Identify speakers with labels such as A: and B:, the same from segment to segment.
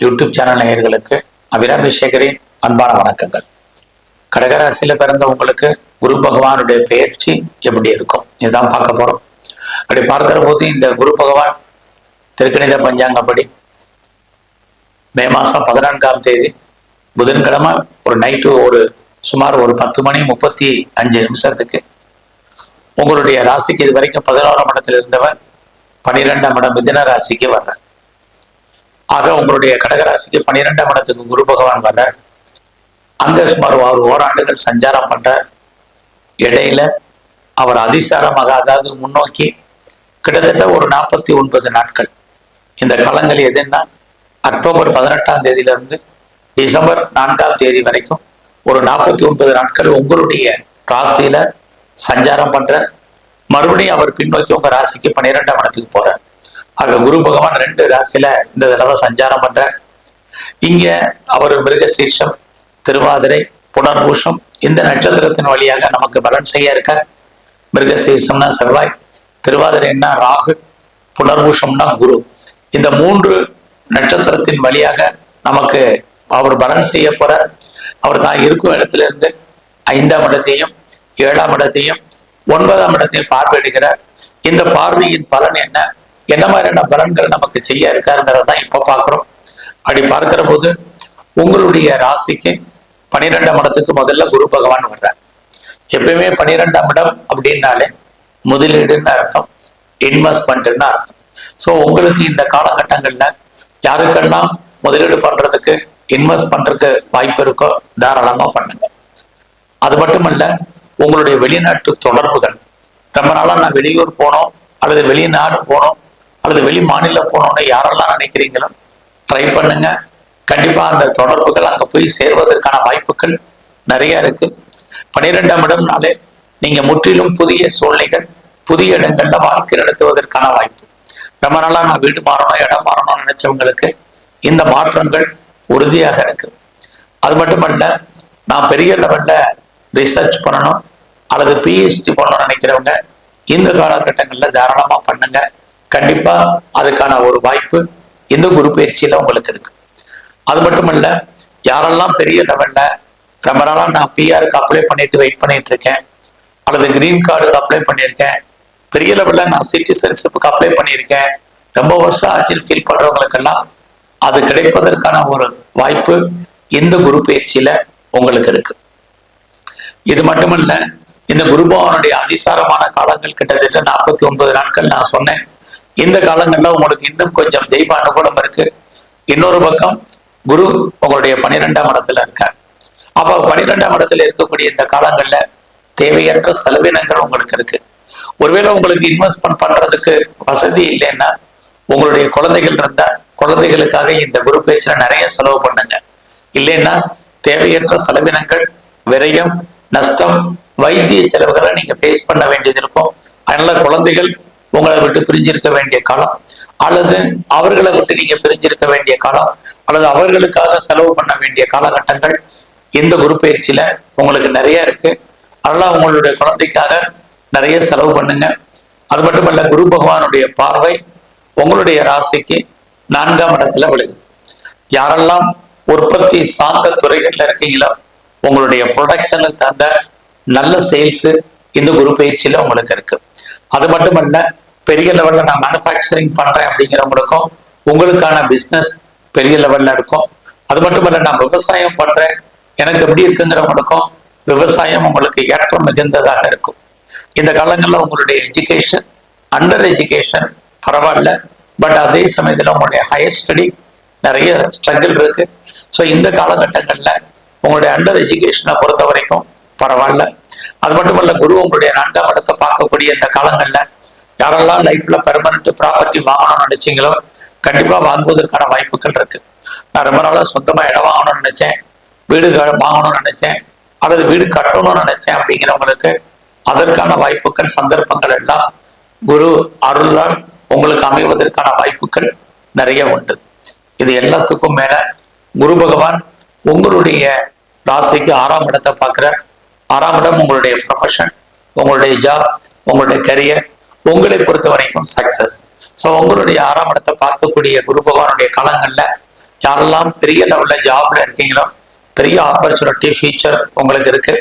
A: YouTube channel நேயர்களுக்கு அபிராமி சேகரின் அன்பான வணக்கங்கள். கடகராசியில பிறந்த உங்களுக்கு குரு பகவானுடைய பெயர்ச்சி எப்படி இருக்கும் இதுதான் பார்க்க போறோம். அப்படி பார்க்கிற போது இந்த குரு பகவான் திருக்கணித பஞ்சாங்கப்படி மே மாசம் 14ஆம் தேதி புதன்கிழமை ஒரு நைட்டு சுமார் 10:35 உங்களுடைய ராசிக்கு இது வரைக்கும் 11ஆம் இடத்தில் இருந்தவர் 12ஆம் இடம் மிதுன ராசிக்கு வர்றார். ஆக உங்களுடைய கடகராசிக்கு 12ஆம் இடத்துக்கு குரு பகவான் வர்றார். அங்க சுமார் ஓராண்டுகள் சஞ்சாரம் பண்றார். இடையில அவர் அதிசாரமாக, அதாவது முன்னோக்கி கிட்டத்தட்ட ஒரு 49 நாட்கள். இந்த காலங்கள் எதுன்னா அக்டோபர் 18ஆம் தேதியிலிருந்து டிசம்பர் 4ஆம் தேதி வரைக்கும் ஒரு 49 நாட்கள் உங்களுடைய ராசியில சஞ்சாரம் பண்ற. மறுபடியும் அவர் பின்னோக்கி உங்க ராசிக்கு 12ஆம் இடத்துக்கு போறார். ஆக குரு பகவான் 2 ராசியில இந்த தடவை சஞ்சாரம் பண்ற. இங்க அவர் மிருகசீர்ஷம், திருவாதிரை, புனர்பூஷம் இந்த நட்சத்திரத்தின் வழியாக நமக்கு பலன் செய்ய இருக்கார். மிருகசீர்ஷம்னா செவ்வாய், திருவாதிரைன்னா ராகு, புனர்பூஷம்னா குரு. இந்த 3 நட்சத்திரத்தின் வழியாக நமக்கு அவர் பலன் செய்ய போற. அவர் தான் இருக்கும் இடத்துல இருந்து 5ஆம் இடத்தையும் 7ஆம் இடத்தையும் 9ஆம் இடத்தையும் பார்வையிடுகிறார். இந்த பார்வையின் பலன் என்ன மாதிரியான பலன்கள் நமக்கு செய்ய இருக்காருங்கிறதான் இப்ப பார்க்கிறோம். அப்படி பார்க்கிற போது உங்களுடைய ராசிக்கு 12ஆம் இடத்துக்கு முதல்ல குரு பகவான் வர்றார். எப்பயுமே 12ஆம் இடம் அப்படின்னாலே முதலீடுன்னு அர்த்தம், இன்வெஸ்ட்மெண்ட்னு அர்த்தம். ஸோ உங்களுக்கு இந்த காலகட்டங்கள்ல யாருக்கெல்லாம் முதலீடு பண்றதுக்கு, இன்வெஸ்ட் பண்றதுக்கு வாய்ப்பு இருக்கோ தாராளமா பண்ணுங்க. அது மட்டுமல்ல, உங்களுடைய வெளிநாட்டு தொடர்புகள், ரொம்ப நாளா நான் வெளியூர் போனோம் அல்லது வெளிநாடு போனோம் அல்லது வெளி மாநிலம் போனோம்னு யாரெல்லாம் நினைக்கிறீங்களோ ட்ரை பண்ணுங்க. கண்டிப்பா அந்த தொடர்புகள் அங்க போய் சேர்வதற்கான வாய்ப்புகள் நிறைய இருக்கு. 12ஆம் இடம்னாலே நீங்க முற்றிலும் புதிய சூழ்நிலைகள், புதிய இடங்கள்ல வாழ்க்கை நடத்துவதற்கான வாய்ப்பு. ரொம்ப நாளா நான் வீடு மாறணும், இடம் மாறணும்னு நினைச்சவங்களுக்கு இந்த மாற்றங்கள் உறுதியாக இருக்கு. அது மட்டுமல்ல, நான் பெரிய லெவல்ல ரிசர்ச் பண்ணணும் அல்லது பிஹெச்டி பண்ணணும்னு நினைக்கிறவங்க இந்த காலகட்டங்கள்ல தாராளமா பண்ணுங்க. கண்டிப்பா அதுக்கான ஒரு வாய்ப்பு இந்த குரு பயிற்சியில உங்களுக்கு இருக்கு. அது மட்டுமல்ல, யாரெல்லாம் பெரிய லெவல்ல ரொம்ப நாளா நான் பிஆருக்கு அப்ளை பண்ணிட்டு வெயிட் பண்ணிட்டு இருக்கேன் அல்லது கிரீன் கார்டுக்கு அப்ளை பண்ணியிருக்கேன், பெரிய லெவல்ல நான் சிட்டிசன்ஷிப்புக்கு அப்ளை பண்ணியிருக்கேன், ரொம்ப வருஷம் ஆட்சியில் ஃபீல் பண்றவங்களுக்கெல்லாம் அது கிடைப்பதற்கான ஒரு வாய்ப்பு இந்த குரு பயிற்சியில உங்களுக்கு இருக்கு. இது மட்டுமல்ல, இந்த குரு பகவானுடைய அதிசாரமான காலங்கள் கிட்டத்தட்ட 49 நாட்கள் நான் சொன்னேன். இந்த காலங்கள்ல உங்களுக்கு இன்னும் கொஞ்சம் தெய்வ அனுகூலம் இருக்கு. இன்னொரு பக்கம் குரு உங்களுடைய 12ஆம் இடத்துல இருக்கார். அப்ப 12ஆம் இடத்துல இருக்கக்கூடிய இந்த காலங்கள்ல தேவையற்ற செலவினங்கள் உங்களுக்கு இருக்கு. ஒருவேளை உங்களுக்கு இன்வெஸ்ட்மெண்ட் பண்றதுக்கு வசதி இல்லைன்னா உங்களுடைய குழந்தைகள் இருந்தா குழந்தைகளுக்காக இந்த குரு பயிற்சியில நிறைய செலவு பண்ணுங்க. இல்லைன்னா தேவையற்ற செலவினங்கள், விரயம், நஷ்டம், வைத்திய செலவுகளை நீங்க ஃபேஸ் பண்ண வேண்டியது இருக்கும். அதனால குழந்தைகள் உங்களை விட்டு பிரிஞ்சிருக்க வேண்டிய காலம் அல்லது அவர்களை விட்டு நீங்க பிரிஞ்சிருக்க வேண்டிய காலம் அல்லது அவர்களுக்காக செலவு பண்ண வேண்டிய காலகட்டங்கள் இந்த குரு பயிற்சியில உங்களுக்கு நிறைய இருக்கு. அதெல்லாம் உங்களுடைய குழந்தைக்காக நிறைய செலவு பண்ணுங்க. அது மட்டுமல்ல, குரு பகவானுடைய பார்வை உங்களுடைய ராசிக்கு 4ஆம் இடத்துல விழுது. யாரெல்லாம் உற்பத்தி சார்ந்த துறைகள்ல இருக்கீங்களோ உங்களுடைய ப்ரொடக்ஷனுக்கு தகுந்த நல்ல சேல்ஸ் இந்த குரு பயிற்சியில உங்களுக்கு இருக்கு. அது மட்டுமல்ல, பெரிய லெவல்ல நான் மேனுஃபேக்சரிங் பண்றேன் அப்படிங்கிறவங்களுக்கும் உங்களுக்கான பிசினஸ் பெரிய லெவல்ல இருக்கும். அது மட்டுமல்ல, நான் விவசாயம் பண்றேன் எனக்கு எப்படி இருக்குங்கிறவங்களுக்கும் விவசாயம் உங்களுக்கு ஏற்றம் மிகுந்ததாக இருக்கும். இந்த காலங்களில் உங்களுடைய எஜுகேஷன், அண்டர் எஜுகேஷன் பரவாயில்ல, பட் அதே சமயத்தில் உங்களுடைய ஹையர் ஸ்டடி நிறைய ஸ்ட்ரகிள் இருக்கு. ஸோ இந்த காலகட்டங்களில் உங்களுடைய அண்டர் எஜுகேஷனை பொறுத்த வரைக்கும் பரவாயில்ல. அது மட்டுமல்ல, குரு உங்களுடைய 4ஆம் இடத்தை பார்க்கக்கூடிய இந்த காலங்களில் யாரெல்லாம் லைஃப்ல பெர்மனன்ட் ப்ராப்பர்ட்டி வாங்கணும்னு நினைச்சீங்களோ கண்டிப்பா வாங்குவதற்கான வாய்ப்புகள் இருக்கு. நான் ரொம்ப நாளா சொந்தமா இடம் வாங்கணும்னு நினைச்சேன், வீடு வாங்கணும்னு நினைச்சேன் அல்லது வீடு கட்டணும்னு நினைச்சேன் அப்படிங்கிறவங்களுக்கு அதற்கான வாய்ப்புகள், சந்தர்ப்பங்கள் எல்லாம் குரு அருளால் உங்களுக்கு அமைவதற்கான வாய்ப்புகள் நிறைய உண்டு. இது எல்லாத்துக்கும் மேல குரு பகவான் உங்களுடைய ராசிக்கு 6ஆம் இடத்தை பார்க்கிற. 6ஆம் இடம் உங்களுடைய ப்ரொஃபஷன், உங்களுடைய ஜாப், உங்களுடைய கரியர், உங்களை பொறுத்த வரைக்கும் சக்சஸ். ஸோ உங்களுடைய 6ஆம் இடத்தை பார்க்கக்கூடிய குரு பகவானுடைய காலங்கள்ல யாரெல்லாம் பெரிய லெவல்ல ஜாப்ல இருக்கீங்களோ பெரிய ஆப்பர்ச்சுனிட்டி ஃபியூச்சர் உங்களுக்கு இருக்கு.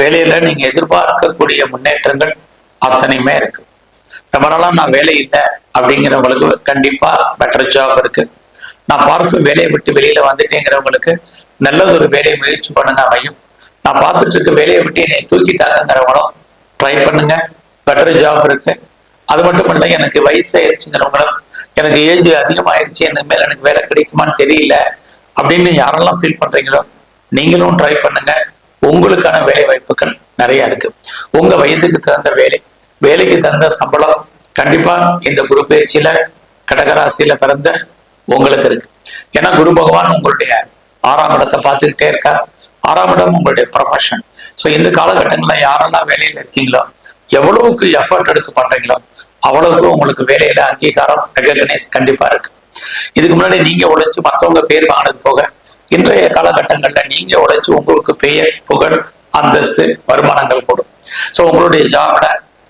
A: வேலையில நீங்க எதிர்பார்க்கக்கூடிய முன்னேற்றங்கள் அத்தனையுமே இருக்கு. ரொம்ப நாளா நான் வேலை இல்லை அப்படிங்கிறவங்களுக்கு கண்டிப்பா பெட்டர் ஜாப் இருக்கு. நான் பார்க்கும் வேலையை விட்டு வெளியில வந்துட்டேங்கிறவங்களுக்கு நல்லது ஒரு வேலையை முயற்சி பண்ணுங்க அமையும். நான் பார்த்துட்டு இருக்க வேலையை விட்டு என்னை தூக்கிட்டாங்கிறவங்களும் ட்ரை பண்ணுங்க, பெட்டர் ஜாப் இருக்கு. அது மட்டும் இல்லை, எனக்கு வயசு ஆயிடுச்சுங்கிறவங்களும் எனக்கு ஏஜ் அதிகமாயிருச்சு, எனக்கு மேல எனக்கு வேலை கிடைக்குமான்னு தெரியல அப்படின்னு யாரெல்லாம் ஃபீல் பண்றீங்களோ நீங்களும் ட்ரை பண்ணுங்க. உங்களுக்கான வேலை வாய்ப்புகள் நிறைய இருக்கு. உங்க வயதுக்கு தகுந்த வேலைக்கு தகுந்த சம்பளம் கண்டிப்பா இந்த குரு பயிற்சியில கடகராசியில பிறந்த உங்களுக்கு இருக்கு. ஏன்னா குரு பகவான் உங்களுடைய 6ஆம் இடத்தை பார்த்துக்கிட்டே இருக்கார். 6ஆம் இடம் உங்களுடைய ப்ரொஃபஷன். ஸோ இந்த காலகட்டங்கள்ல யாரெல்லாம் வேலையில இருக்கீங்களோ எவ்வளவுக்கு எஃபர்ட் எடுத்து பண்றீங்களோ அவ்வளவுக்கு உங்களுக்கு வேலையில அங்கீகாரம் ரெகக்னைஸ் கண்டிப்பா இருக்கு. இதுக்கு முன்னாடி நீங்க உழைச்சு மற்றவங்க பேர் வாங்கினது போக இன்றைய காலகட்டங்கள்ல நீங்க உழைச்சு உங்களுக்கு பெயர், புகழ், அந்தஸ்து, வருமானங்கள் கூடும். ஸோ உங்களுடைய ஜாப்ல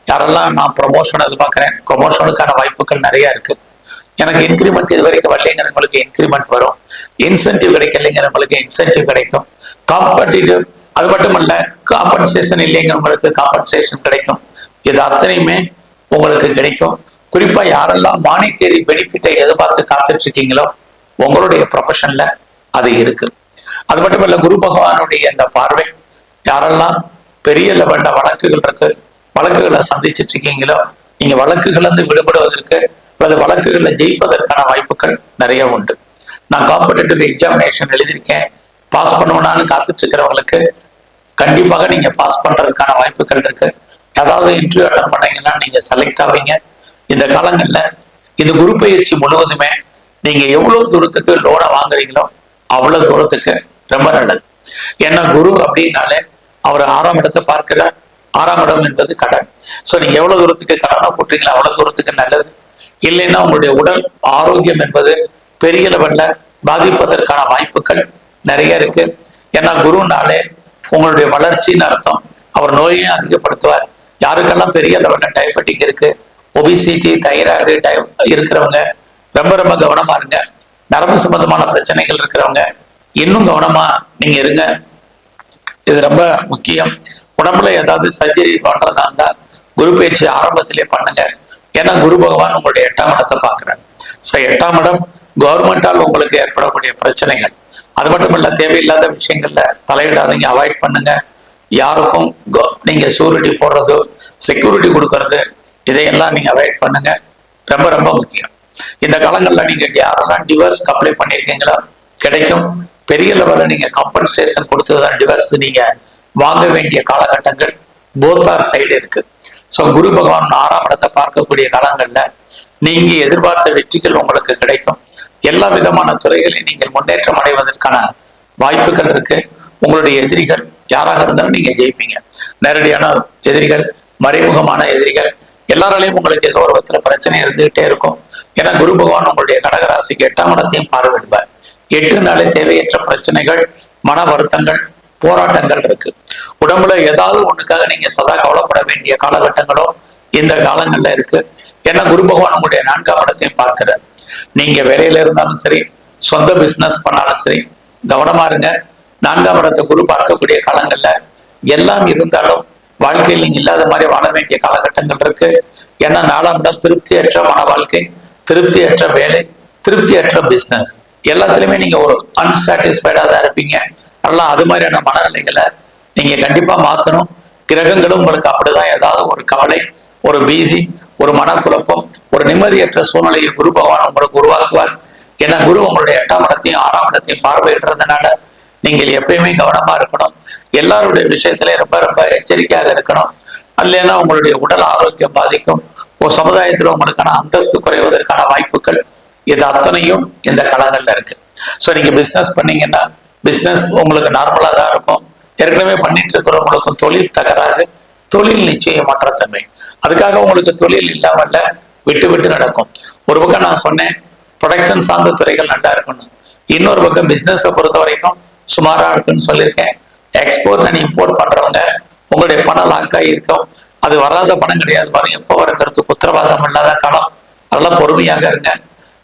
A: யாரெல்லாம் நான் ப்ரொமோஷன் எதிர்பார்க்கிறேன், ப்ரொமோஷனுக்கான வாய்ப்புகள் நிறைய இருக்கு. எனக்கு இன்க்ரிமெண்ட் இது வரைக்கும் வரலைங்கிறவங்களுக்கு இன்க்ரிமெண்ட் வரும். இன்சென்டிவ் கிடைக்கலைங்கிறவங்களுக்கு இன்சென்டிவ் கிடைக்கும். காம்படிட்டிவ் அது மட்டும் இல்ல, காம்பன்சேஷன் இல்லைங்கிறவங்களுக்கு காம்பன்சேஷன் கிடைக்கும். இது அத்தனையுமே உங்களுக்கு கிடைக்கும். குறிப்பா யாரெல்லாம் மானிட்டரி பெனிஃபிட்டை எதிர்பார்த்து காத்துட்டு இருக்கீங்களோ உங்களுடைய ப்ரொஃபஷன்ல அது இருக்கு. அது மட்டும் இல்ல, குரு பகவானுடைய இந்த பார்வை யாரெல்லாம் பெரிய லெவல்ல வழக்குகள் இருக்கு, வழக்குகளை சந்திச்சுட்டு இருக்கீங்களோ நீங்க வழக்குகள் இருந்து விடுபடுவதற்கு அல்லது வழக்குகளை ஜெயிப்பதற்கான வாய்ப்புகள் நிறைய உண்டு. நான் காம்படிட்டிவ் எக்ஸாமினேஷன் எழுதியிருக்கேன், பாஸ் பண்ணுவேனான்னு காத்துட்டு இருக்கிறவங்களுக்கு கண்டிப்பாக நீங்க பாஸ் பண்றதுக்கான வாய்ப்புகள் இருக்கு. ஏதாவது இன்டர்வியூ அட்டன் பண்ணீங்கன்னா நீங்க செலக்ட் ஆவீங்க. இந்த காலங்கள்ல இந்த குரு பயிற்சி முழுவதுமே நீங்க எவ்வளவு தூரத்துக்கு லோனை வாங்குறீங்களோ அவ்வளவு தூரத்துக்கு ரொம்ப நல்லது. ஏன்னா குரு அப்படின்னாலே அவர் 6ஆம் இடத்தை பார்க்கிறார். 6ஆம் இடம் என்பது கடன். ஸோ நீங்க எவ்வளவு தூரத்துக்கு கடனை போட்டுறீங்களோ அவ்வளவு தூரத்துக்கு நல்லது. இல்லைன்னா உங்களுடைய உடல் ஆரோக்கியம் என்பது பெரிய லெவல்ல பாதிப்பதற்கான வாய்ப்புகள் நிறைய இருக்கு. ஏன்னா குருனாலே உங்களுடைய வளர்ச்சின்னு அர்த்தம். அவர் நோயையும் அதிகப்படுத்துவார். யாருக்கெல்லாம் பெரிய லெவல்ல டயபெட்டிக் இருக்கு, ஒபிசிட்டி, தைராய்டு இருக்கிறவங்க ரொம்ப ரொம்ப கவனமா இருங்க. நரம்பு சம்பந்தமான பிரச்சனைகள் இருக்கிறவங்க இன்னும் கவனமா நீங்க இருங்க. இது ரொம்ப முக்கியம். உடம்புல ஏதாவது சர்ஜரி பண்றதா இருந்தா குரு பயிற்சி ஆரம்பத்திலே பண்ணுங்க. ஏன்னா குரு பகவான் உங்களுடைய 8ஆம் இடத்தை பார்க்கிறார். ஸோ 8ஆம் இடம் கவர்மெண்டால் உங்களுக்கு ஏற்படக்கூடிய பிரச்சனைகள். அது மட்டும் இல்ல, தேவையில்லாத விஷயங்கள்ல தலையிடாதீங்க, அவாய்ட் பண்ணுங்க. யாருக்கும் நீங்க ஷூரிட்டி போடுறது, செக்யூரிட்டி கொடுக்கறது, இதையெல்லாம் நீங்க அவாய்ட் பண்ணுங்க. ரொம்ப ரொம்ப முக்கியம். இந்த காலங்கள்ல நீங்க யாரெல்லாம் டிவோர்ஸ் அப்ளை பண்ணியிருக்கீங்களோ கிடைக்கும். பெரிய லெவல்ல நீங்க காம்பன்சேஷன் கொடுத்துதான் டிவோர்ஸ் நீங்க வாங்க வேண்டிய காலகட்டங்கள் போத்தார் சைடு இருக்கு. ஸோ குரு பகவான் 6ஆம் இடத்தை பார்க்கக்கூடிய காலங்கள்ல நீங்க எதிர்பார்த்த வெற்றிகள் உங்களுக்கு கிடைக்கும். எல்லா விதமான துறைகளில் நீங்கள் முன்னேற்றம் அடைவதற்கான வாய்ப்புகள் இருக்கு. உங்களுடைய எதிரிகள் யாராக இருந்தாலும் நீங்க ஜெயிப்பீங்க. நேரடியான எதிரிகள், மறைமுகமான எதிரிகள், எல்லாராலையும் உங்களுக்கு ஏதோ ஒரு விதத்துல பிரச்சனை இருந்துகிட்டே இருக்கும். ஏன்னா குரு பகவான் உங்களுடைய கடகராசிக்கு 8ஆம் இடத்தையும் பார்வையிடுவார். 8 நாளே தேவையற்ற பிரச்சனைகள், மன வருத்தங்கள், போராட்டங்கள் இருக்கு. உடம்புல ஏதாவது ஒண்ணுக்காக நீங்க சதா கவலைப்பட வேண்டிய காலகட்டங்களும் இந்த காலங்கள்ல இருக்கு. ஏன்னா குரு பகவான் உங்களுடைய 4ஆம் இடத்தையும் பார்க்கிறார். நீங்க வேலையில இருந்தாலும் சரி, சொந்த பிசினஸ் பண்ணாலும் சரி, கவனமா இருங்க. 4ஆம் இடத்தை குரு பார்க்கக்கூடிய காலங்கள்ல எல்லாம் இருந்தாலும் வாழ்க்கையில் நீங்க இல்லாத மாதிரி வாழ வேண்டிய காலகட்டங்கள் இருக்கு. ஏன்னா 4ஆம் இடம் திருப்தியற்ற மன வாழ்க்கை, திருப்தியற்ற வேலை, திருப்தியற்ற பிசினஸ், எல்லாத்துலயுமே நீங்க ஒரு அன்சாட்டிஸ்ஃபைடா தான் இருப்பீங்க. நல்லா அது மாதிரியான மனநிலைகளை நீங்க கண்டிப்பா மாத்தணும். கிரகங்களும் உங்களுக்கு அப்படிதான் ஏதாவது ஒரு கவலை, ஒரு பீதி, ஒரு மனக்குழப்பம், ஒரு நிம்மதியற்ற சூழ்நிலையை குரு பகவான் உங்களுக்கு உருவாக்குவார். ஏன்னா குரு உங்களுடைய 8ஆம் இடத்தையும் 6ஆம் இடத்தையும் பார்வையிடுறதுனால நீங்கள் எப்பயுமே கவனமா இருக்கணும். எல்லாருடைய விஷயத்திலே ரொம்ப ரொம்ப எச்சரிக்கையாக இருக்கணும். இல்லைன்னா உங்களுடைய உடல் ஆரோக்கியம் பாதிக்கும். ஒரு சமுதாயத்தில் உங்களுக்கான அந்தஸ்து குறைவதற்கான வாய்ப்புகள் இது அத்தனையும் இந்த காலங்கள்ல இருக்கு. ஸோ நீங்க பிசினஸ் பண்ணீங்கன்னா பிசினஸ் உங்களுக்கு நார்மலா தான் இருக்கும். ஏற்கனவே பண்ணிட்டு இருக்கிறவங்களுக்கும் தொழில் தகராறு, தொழில் நிச்சயமற்ற தன்மை. அதுக்காக உங்களுக்கு தொழில் இல்லாமல்ல, விட்டு விட்டு நடக்கும். ஒரு பக்கம் நான் சொன்னேன் ப்ரொடக்ஷன் சார்ந்த துறைகள் நல்லா இருக்கணும். இன்னொரு பக்கம் பிசினஸை பொறுத்த வரைக்கும் சுமாரா இருக்குன்னு சொல்லியிருக்கேன். எக்ஸ்போர்ட் அண்ட் இம்போர்ட் பண்றவங்க உங்களுடைய பணம் லாக்காகி இருக்கும். அது வராத பணம் கிடையாது, வரும் எப்போ வருங்கிறதுக்கு உத்தரவாதம் இல்லாத காலம். அதெல்லாம் பொறுமையாக இருங்க.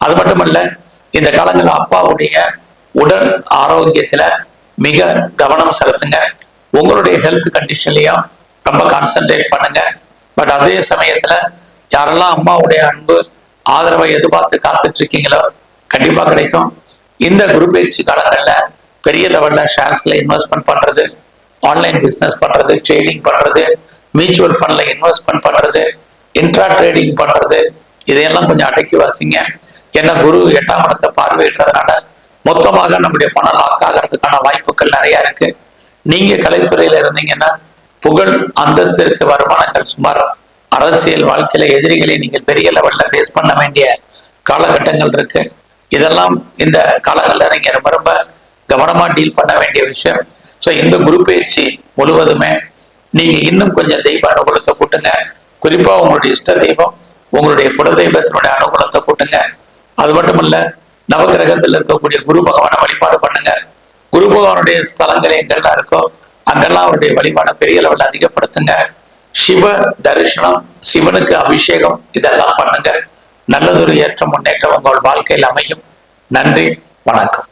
A: அது மட்டுமல்ல, இந்த காலங்களில் அப்பாவுடைய உடல் ஆரோக்கியத்துல மிக கவனம் செலுத்துங்க. உங்களுடைய ஹெல்த் கண்டிஷன்லயும் ரொம்ப கான்சென்ட்ரேட் பண்ணுங்க. பட் அதே சமயத்துல யாரெல்லாம் அம்மாவுடைய அன்பு ஆதரவை எதிர்பார்த்து காத்துட்டு இருக்கீங்களோ கண்டிப்பா கிடைக்கும். இந்த குரு பயிற்சி காலங்கள்ல பெரிய லெவல்ல ஷேர்ஸ்ல இன்வெஸ்ட்மெண்ட் பண்றது, ஆன்லைன் பிசினஸ் பண்றது, ட்ரேடிங் பண்றது, மியூச்சுவல் ஃபண்ட்ல இன்வெஸ்ட்மெண்ட் பண்றது, இன்ட்ரா ட்ரேடிங் பண்றது, இதையெல்லாம் கொஞ்சம் அடக்கி வாசிங்க. ஏன்னா குரு 8ஆம் இடத்தை பார்வையிடுறதுனால மொத்தமாக நம்முடைய பணம் லாக் ஆகிறதுக்கான வாய்ப்புகள் நிறைய இருக்கு. நீங்க கலைத்துறையில இருந்தீங்கன்னா புகழ் அந்தஸ்திற்கு வருமானங்கள் சுமார், அரசியல் வாழ்க்கையில எதிரிகளை நீங்கள் பெரிய லெவல்ல ஃபேஸ் பண்ண வேண்டிய காலகட்டங்கள் இருக்கு. இதெல்லாம் இந்த காலங்களில் நீங்க ரொம்ப ரொம்ப கவனமா டீல் பண்ண வேண்டிய விஷயம். ஸோ இந்த குரு பயிற்சி முழுவதுமே நீங்க இன்னும் கொஞ்சம் தெய்வ அனுகூலத்தை கூட்டுங்க. குறிப்பா உங்களுடைய இஷ்ட தெய்வம், உங்களுடைய குலதெய்வத்தினுடைய அனுகூலத்தை கூட்டுங்க. அது மட்டும் இல்ல, நவகிரகத்தில் இருக்கக்கூடிய குரு பகவானை வழிபாடு பண்ணுங்க. குரு பகவானுடைய ஸ்தலங்கள் எங்கெல்லாம் இருக்கோ அங்கெல்லாம் அவருடைய வழிபாடை பெரிய லெவலில் அதிகப்படுத்துங்க. சிவ தரிசனம், சிவனுக்கு அபிஷேகம், இதெல்லாம் பண்ணுங்க. நல்லதொரு ஏற்றம் முன்னேற்றம் உங்கள் வாழ்க்கையில் அமையும். நன்றி, வணக்கம்.